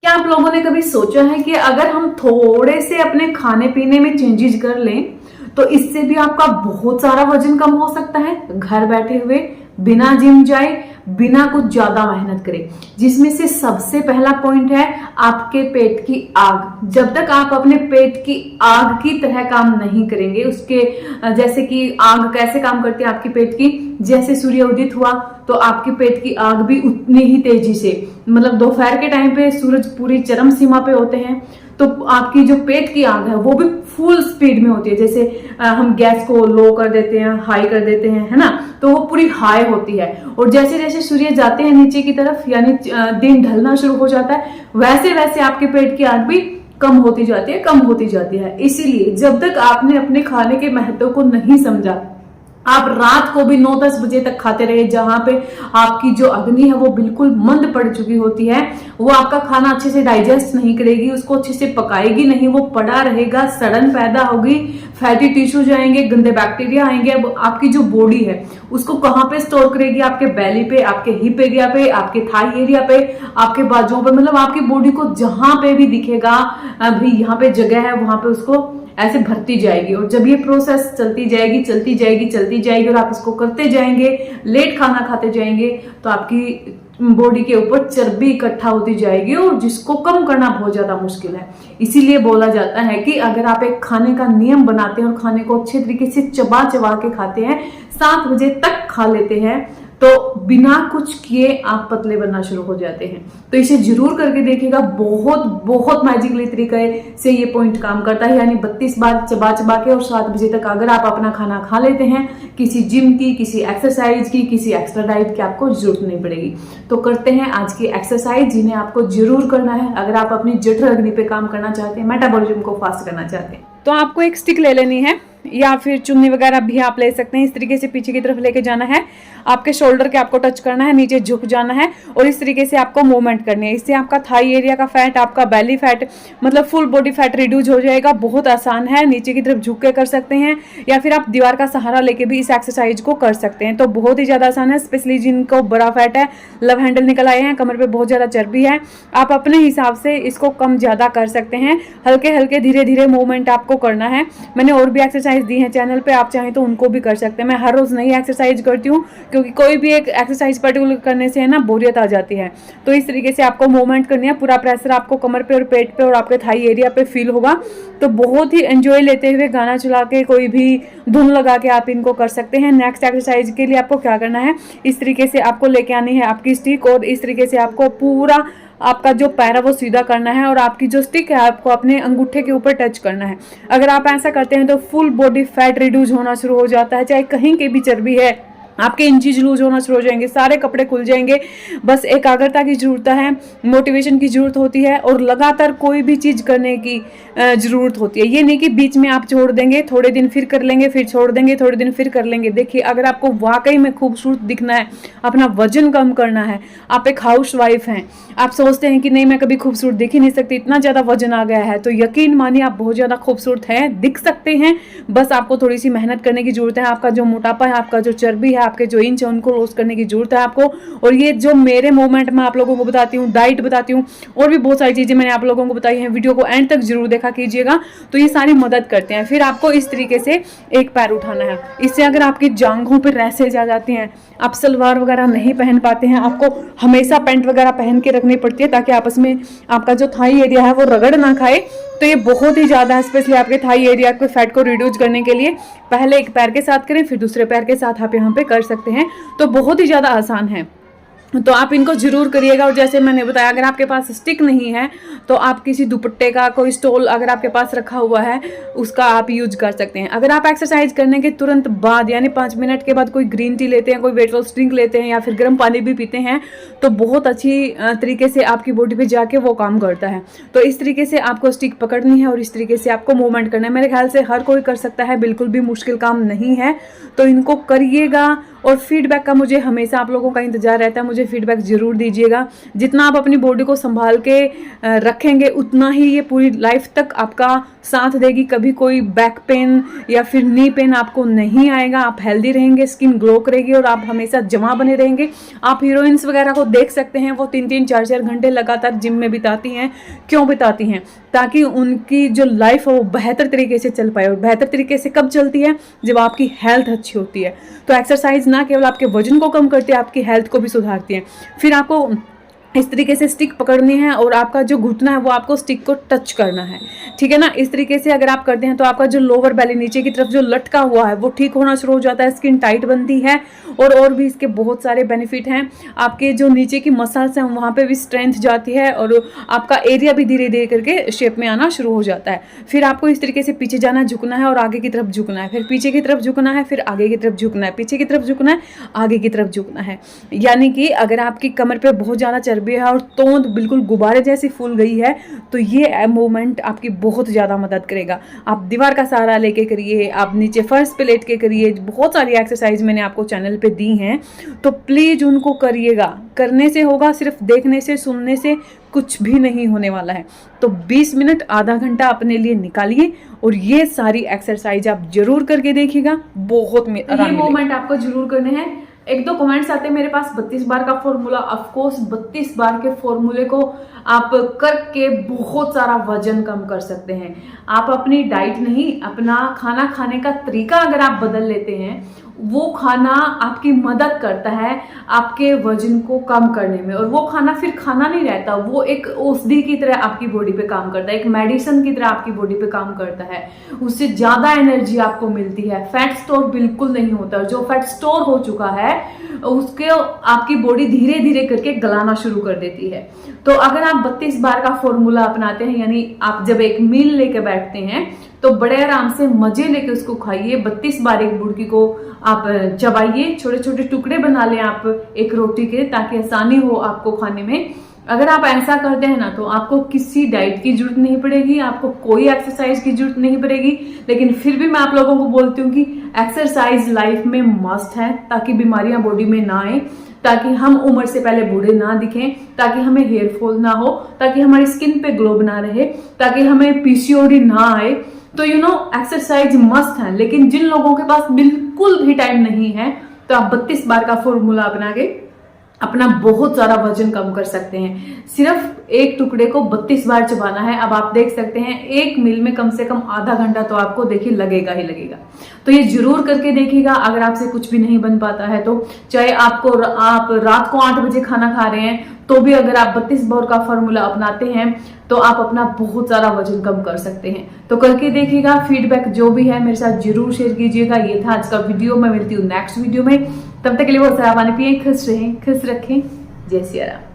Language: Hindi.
क्या आप लोगों ने कभी सोचा है कि अगर हम थोड़े से अपने खाने पीने में चेंजेस कर लें तो इससे भी आपका बहुत सारा वजन कम हो सकता है, घर बैठे हुए, बिना जिम जाए, बिना कुछ ज्यादा मेहनत करे। जिसमें से सबसे पहला पॉइंट है आपके पेट की आग। जब तक आप अपने पेट की आग की तरह काम नहीं करेंगे, उसके जैसे कि आग कैसे काम करती है आपकी पेट की, जैसे सूर्य उदित हुआ तो आपके पेट की आग भी उतनी ही तेजी से, मतलब दोपहर के टाइम पे सूरज पूरी चरम सीमा पे होते हैं तो आपकी जो पेट की आग है वो भी फुल स्पीड में होती है। जैसे हम गैस को लो कर देते हैं, हाई कर देते हैं, है ना, तो वो पूरी हाई होती है। और जैसे जैसे सूर्य जाते हैं नीचे की तरफ, यानी दिन ढलना शुरू हो जाता है, वैसे वैसे आपके पेट की आग भी कम होती जाती है, कम होती जाती है। इसीलिए जब तक आपने अपने खाने के महत्व को नहीं समझा, आप रात को भी 9-10 बजे तक खाते रहे, जहां पे आपकी जो अग्नि है वो बिल्कुल मंद पड़ चुकी होती है, वो आपका खाना अच्छे से डाइजेस्ट नहीं करेगी, उसको अच्छे से पकाएगी नहीं, वो पड़ा रहेगा, सड़न पैदा होगी, फैटी टिश्यू जाएंगे, गंदे बैक्टीरिया आएंगे। अब आपकी जो बॉडी है उसको कहाँ पे स्टोर करेगी? आपके बेली पे, आपके हिप एरिया पे, आपके थाई एरिया पे, आपके बाजुओं पे, मतलब आपकी बॉडी को जहां पे भी दिखेगा अभी यहाँ पे जगह है वहां पे उसको ऐसे भरती जाएगी। और जब ये प्रोसेस चलती जाएगी चलती जाएगी चलती जाएगी और आप इसको करते जाएंगे, लेट खाना खाते जाएंगे, तो आपकी बॉडी के ऊपर चर्बी इकट्ठा होती जाएगी और जिसको कम करना बहुत ज्यादा मुश्किल है। इसीलिए बोला जाता है कि अगर आप एक खाने का नियम बनाते हैं और खाने को अच्छे तरीके से चबा चबा के खाते हैं, 7 बजे तक खा लेते हैं, तो बिना कुछ किए आप पतले बनना शुरू हो जाते हैं। तो इसे जरूर करके देखिएगा, बहुत बहुत मैजिकली तरीके से ये पॉइंट काम करता है। यानी 32 बार चबा चबा के और 7 बजे तक अगर आप अपना खाना खा लेते हैं, किसी जिम की, किसी एक्सरसाइज की, किसी एक्स्ट्रा डाइट की आपको जरूरत नहीं पड़ेगी। तो करते हैं आज की एक्सरसाइज, जिन्हें आपको जरूर करना है अगर आप अपनी जठर अग्नि पे काम करना चाहते हैं, मेटाबॉलिज्म को फास्ट करना चाहते हैं। तो आपको एक स्टिक ले लेनी है या फिर चुन्नी वगैरह भी आप ले सकते हैं। इस तरीके से पीछे की तरफ लेके जाना है, आपके शोल्डर के आपको टच करना है, नीचे झुक जाना है और इस तरीके से आपको मूवमेंट करनी है। इससे आपका थाई एरिया का फैट, आपका बेली फैट, मतलब फुल बॉडी फैट रिड्यूस हो जाएगा। बहुत आसान है, नीचे की तरफ झुक के कर सकते हैं या फिर आप दीवार का सहारा लेके भी इस एक्सरसाइज को कर सकते हैं। तो बहुत ही ज्यादा आसान है, स्पेशली जिनको बड़ा फैट है, लव हैंडल निकल आए हैं, कमर पे बहुत ज्यादा चर्बी है, आप अपने हिसाब से इसको कम ज्यादा कर सकते हैं। हल्के हल्के धीरे धीरे मूवमेंट आपको करना है। मैंने और भी एक्सरसाइज दी है चैनल पे, आप चाहें तो उनको भी कर सकते हैं। मैं हर रोज नई एक्सरसाइज करती हूँ क्योंकि कोई भी एक एक्सरसाइज पर्टिकुलर करने से है ना बोरियत आ जाती है। तो इस तरीके से आपको मूवमेंट करनी है, पूरा प्रेशर आपको कमर पे और पेट पे और आपके थाई एरिया पे फील होगा। तो बहुत ही एंजॉय लेते हुए, गाना चला के, कोई भी धुन लगा के आप इनको कर सकते हैं। नेक्स्ट एक्सरसाइज के लिए आपको क्या करना है, इस तरीके से आपको लेके आनी है आपकी स्टिक और इस तरीके से आपको पूरा आपका जो पैर है वो सीधा करना है और आपकी जो स्टिक है आपको अपने अंगूठे के ऊपर टच करना है। अगर आप ऐसा करते हैं तो फुल बॉडी फैट रिड्यूस होना शुरू हो जाता है। चाहे कहीं की भी चर्बी है, आपके इंचीज लूज होना शुरू हो जाएंगे, सारे कपड़े खुल जाएंगे। बस एकाग्रता की जरूरत है, मोटिवेशन की जरूरत होती है और लगातार कोई भी चीज करने की जरूरत होती है। ये नहीं कि बीच में आप छोड़ देंगे, थोड़े दिन फिर कर लेंगे, फिर छोड़ देंगे, थोड़े दिन फिर कर लेंगे। देखिए, अगर आपको वाकई में खूबसूरत दिखना है, अपना वजन कम करना है, आप एक हाउस वाइफ हैं, आप सोचते हैं कि नहीं मैं कभी खूबसूरत दिख ही नहीं सकती, इतना ज्यादा वजन आ गया है, तो यकीन मानिए आप बहुत ज्यादा खूबसूरत हैं, दिख सकते हैं। बस आपको थोड़ी सी मेहनत करने की जरूरत है। आपका जो मोटापा है, आपका जो चर्बी है, आपके जो इंच है, उनको लॉस करने की जरूरत है आपको। और ये जो मेरे मूवमेंट में आप लोगों को बताती हूँ, डाइट बताती हूँ और भी बहुत सारी चीजें मैंने आप लोगों को बताई हैं, वीडियो को एंड तक जरूर देखा कीजिएगा। तो ये सारी मदद करते हैं। फिर आपको इस तरीके से एक पैर उठाना है। इससे अगर आपकी जांघों पर रैसेज आ जाती हैं, आप सलवार वगैरह नहीं पहन पाते हैं, आपको हमेशा पैंट वगैरह पहन के रखनी पड़ती है ताकि आपस में आपका जो थाई एरिया है वो रगड़ ना खाए, तो ये बहुत ही ज्यादा है, स्पेशली आपके थाई एरिया के फैट को रिड्यूस करने के लिए। पहले एक पैर के साथ करें, फिर दूसरे पैर के साथ आप यहाँ पे कर सकते हैं। तो बहुत ही ज्यादा आसान है, तो आप इनको जरूर करिएगा। और जैसे मैंने बताया, अगर आपके पास स्टिक नहीं है तो आप किसी दुपट्टे का कोई स्टॉल अगर आपके पास रखा हुआ है उसका आप यूज कर सकते हैं। अगर आप एक्सरसाइज करने के तुरंत बाद यानी 5 मिनट के बाद कोई ग्रीन टी लेते हैं, कोई वेट लॉस ड्रिंक लेते हैं या फिर गर्म पानी भी पीते हैं, तो बहुत अच्छी तरीके से आपकी बॉडी पे जाके वो काम करता है। तो इस तरीके से आपको स्टिक पकड़नी है और इस तरीके से आपको मूवमेंट करना है। मेरे ख्याल से हर कोई कर सकता है, बिल्कुल भी मुश्किल काम नहीं है। तो इनको करिएगा और फीडबैक का मुझे हमेशा आप लोगों का इंतजार रहता है, मुझे फीडबैक जरूर दीजिएगा। जितना आप अपनी बॉडी को संभाल के रखेंगे उतना ही ये पूरी लाइफ तक आपका साथ देगी। कभी कोई बैक पेन या फिर नी पेन आपको नहीं आएगा। आप हेल्दी रहेंगे, स्किन ग्लो करेगी और आप हमेशा जमा बने रहेंगे। आप हीरोइंस वगैरह को देख सकते हैं, वो 3-3, 4-4 घंटे लगातार जिम में बिताती हैं। क्यों बिताती हैं? ताकि उनकी जो लाइफ है वो बेहतर तरीके से चल पाए। और बेहतर तरीके से कब चलती है? जब आपकी हेल्थ अच्छी होती है। तो एक्सरसाइज ना केवल आपके वजन को कम करती है, आपकी हेल्थ को भी सुधारती है। फिर आपको इस तरीके से स्टिक पकड़नी है और आपका जो घुटना है वो आपको स्टिक को टच करना है, ठीक है ना। इस तरीके से अगर आप करते हैं तो आपका जो लोअर बेली नीचे की तरफ जो लटका हुआ है वो ठीक होना शुरू हो जाता है, स्किन टाइट बनती है। और भी इसके बहुत सारे बेनिफिट हैं। आपके जो नीचे की मसल्स हैं वहाँ पे भी स्ट्रेंथ जाती है और आपका एरिया भी धीरे धीरे करके शेप में आना शुरू हो जाता है। फिर आपको इस तरीके से पीछे जाना, झुकना है और आगे की तरफ झुकना है, फिर पीछे की तरफ झुकना है, फिर आगे की तरफ झुकना है, पीछे की तरफ झुकना है, आगे की तरफ झुकना है। यानी कि अगर आपकी कमर पे बहुत ज़्यादा चर्बी है और तोंद बिल्कुल गुब्बारे जैसी फूल गई है तो ये मूवमेंट आपकी बहुत ज़्यादा मदद करेगा। आप दीवार का सहारा लेके करिए, आप नीचे फर्श पे लेट के करिए। बहुत सारी एक्सरसाइज मैंने आपको चैनल पे दी हैं, तो प्लीज़ उनको करिएगा। करने से होगा, सिर्फ देखने से सुनने से कुछ भी नहीं होने वाला है। तो 20 मिनट आधा घंटा अपने लिए निकालिए और ये सारी एक्सरसाइज आप जरूर करके देखिएगा। बहुत ये मूवमेंट आपको जरूर करने हैं। 1-2 कमेंट्स आते हैं मेरे पास 32 बार का फॉर्मूला। ऑफकोर्स 32 बार के फॉर्मूले को आप करके बहुत सारा वजन कम कर सकते हैं। आप अपनी डाइट नहीं, अपना खाना खाने का तरीका अगर आप बदल लेते हैं, वो खाना आपकी मदद करता है आपके वजन को कम करने में। और वो खाना फिर खाना नहीं रहता, वो एक औषधि की तरह आपकी बॉडी पे काम करता है, एक मेडिसिन की तरह आपकी बॉडी पे काम करता है। उससे ज्यादा एनर्जी आपको मिलती है, फैट स्टोर बिल्कुल नहीं होता। जो फैट स्टोर हो चुका है उसके आपकी बॉडी धीरे धीरे करके गलाना शुरू कर देती है। तो अगर आप 32 बार का फॉर्मूला अपनाते हैं, यानी आप जब एक मील लेके बैठते हैं तो बड़े आराम से मजे लेके उसको खाइए। 32 बार एक बुर्की को आप चबाइए, छोटे छोटे टुकड़े बना लें आप एक रोटी के, ताकि आसानी हो आपको खाने में। अगर आप ऐसा करते हैं ना तो आपको किसी डाइट की जरूरत नहीं पड़ेगी, आपको कोई एक्सरसाइज की जरूरत नहीं पड़ेगी। लेकिन फिर भी मैं आप लोगों को बोलती हूँ कि एक्सरसाइज लाइफ में मस्ट है, ताकि बीमारियां बॉडी में ना आए, ताकि हम उम्र से पहले बूढ़े ना दिखें, ताकि हमें हेयर फॉल ना हो, ताकि हमारी स्किन पे ग्लो बना रहे, ताकि हमें पीसीओडी ना आए। तो एक्सरसाइज मस्ट है। लेकिन जिन लोगों के पास बिल्कुल भी टाइम नहीं है तो आप 32 बार का फॉर्मूला अपना के अपना बहुत सारा वजन कम कर सकते हैं। सिर्फ एक टुकड़े को 32 बार चबाना है। अब आप देख सकते हैं एक मील में कम से कम आधा घंटा तो आपको देखिए लगेगा ही लगेगा। तो ये जरूर करके देखिएगा। अगर आपसे कुछ भी नहीं बन पाता है तो चाहे आप रात को 8 बजे खाना खा रहे हैं तो भी अगर आप 32 बार का फॉर्मूला अपनाते हैं तो आप अपना बहुत सारा वजन कम कर सकते हैं। तो करके देखिएगा। फीडबैक जो भी है मेरे साथ जरूर शेयर कीजिएगा। ये था आज का वीडियो। मैं मिलती हूँ नेक्स्ट वीडियो में। तब तक के लिए बहुत सारा पानी पिए, खुश रहें, खुश रखें। जय सिया राम।